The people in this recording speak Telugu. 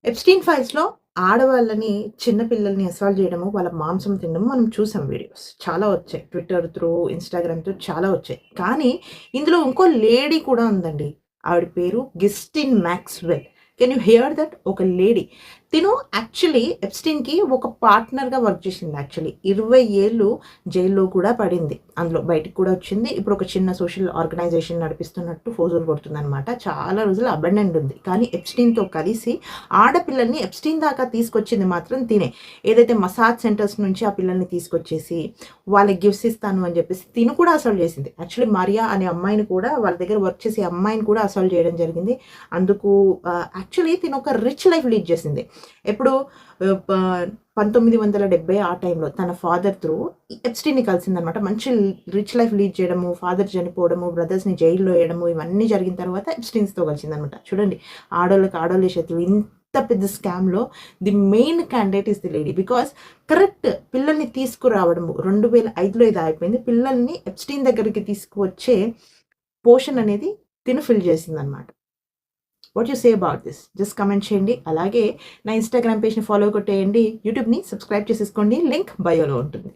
ఎప్‌స్టీన్ ఫైల్స్‌లో ఆడవాళ్ళని, చిన్న పిల్లల్ని అసాల్ట్ చేయడము, వాళ్ళ మాంసం తినడము మనం చూసాం వీడియోస్. చాలా వచ్చాయి. ట్విట్టర్ త్రూ, ఇన్‌స్టాగ్రామ్ త్రూ చాలా వచ్చాయి. కానీ ఇందులో ఇంకో లేడీ కూడా ఉందండి. ఆవిడ పేరు Ghislaine Maxwell. Can you hear that? ఒక లేడీ. తిను యాక్చువల్లీ ఎప్‌స్టీన్‌కి ఒక పార్ట్నర్‌గా వర్క్ చేసింది యాక్చువల్లీ. 20 ఏళ్ళు జైల్‌లో కూడా పడింది. అందులో బయటికి కూడా వచ్చింది. ఇప్పుడు ఒక చిన్న సోషల్ ఆర్గనైజేషన్ నడిపిస్తున్నట్టు ఫోజులు కొడుతుందనమాట. చాలా రోజులు అబండెండ్ ఉంది. కానీ ఎప్‌స్టీన్‌తో కలిసి ఆడపిల్లల్ని ఎప్‌స్టీన్ దాకా తీసుకొచ్చింది మాత్రం తినే. ఏదైతే మసాజ్ సెంటర్స్ నుంచి ఆ పిల్లల్ని తీసుకొచ్చేసి, వాళ్ళకి గిఫ్ట్స్ ఇస్తాను అని చెప్పేసి తిను కూడా అసాల్ట్ చేసింది. యాక్చువల్లీ మరియా అనే అమ్మాయిని కూడా వాళ్ళ దగ్గర వర్క్ చేసే అమ్మాయిని కూడా అసాల్ట్ చేయడం జరిగింది. అందుకు యాక్చువల్లీ తిను ఒక రిచ్ లైఫ్ లీడ్ చేసింది. ఎప్పుడు ఆహ్, ప 1970 ఆ టైంలో తన ఫాదర్ త్రూ ఎప్‌స్టీన్‌ని కలిసిందనమాట. మంచి రిచ్ లైఫ్ లీడ్ చేయడము, ఫాదర్ చనిపోవడము, బ్రదర్స్‌ని జైల్‌లో ఎయడము ఇవన్నీ జరిగిన తర్వాత ఎప్‌స్టీన్స్‌తో కలిసిందనమాట. చూడండి ఆడోళ్ళకి ఆడోళ్ళే శత్రువు. ఇంత పెద్ద స్కామ్‌లో the main candidate is the lady. Because correct పిల్లల్ని తీసుకురావడము 2005లో ఇది అయిపోయింది. పిల్లల్ని ఎప్‌స్టీన్ దగ్గరికి తీసుకువచ్చే పోర్షన్ అనేది తిను ఫిల్ చేసిందనమాట. What you say about this? Just comment చేయండి. అలాగే నా ఇన్‌స్టాగ్రామ్ పేజ్‌ని ఫాలో కొట్టేయండి. యూట్యూబ్‌ని సబ్స్క్రైబ్ చేసేసుకోండి. లింక్ బయోలో ఉంటుంది.